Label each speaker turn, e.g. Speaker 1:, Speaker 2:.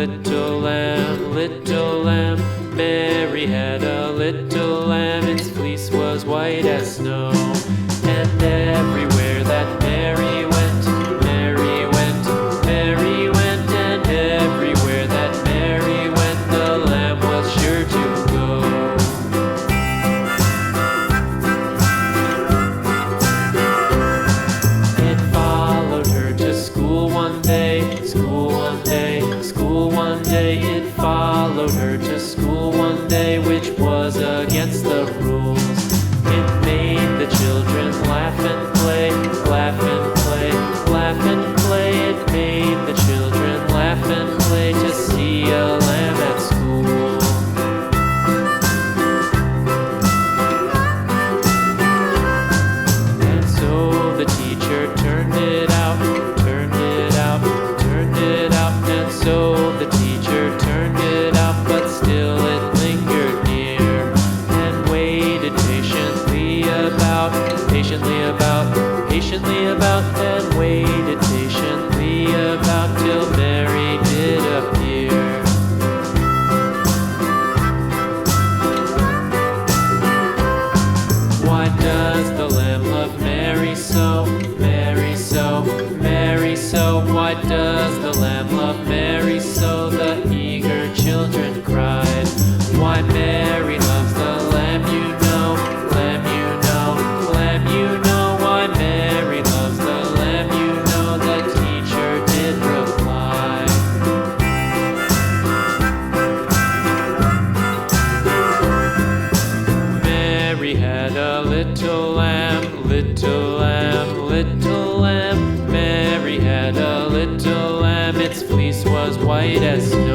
Speaker 1: little lamb, little lamb. Mary had a little lamb, its fleece was white as snow. And everywhere that Mary went, Mary went, Mary went. And everywhere that Mary went, the lamb was sure to go. It followed her to school one day, school one day, school one day. It followed her to school one day, which was against the rules. It made the children laugh and play, laugh and play, laugh and play. It made the children laugh and play to see a lamb at school. And so the teacher turned it out, turned it out, turned it out. And so the teacher turned it out, but still it lingered near and waited patiently about, patiently about, patiently about, and waited patiently about till Mary did appear. Why does the lamb love Mary so, Mary so, Mary so? Why does the lamb love Mary so? The eager children cried. Why Mary loves the lamb, you know, lamb, you know, lamb, you know. Why Mary loves the lamb, you know, the teacher did reply. Mary had a little lamb, little lamb, little lamb. Mary had a little lamb, its fleece was white as snow.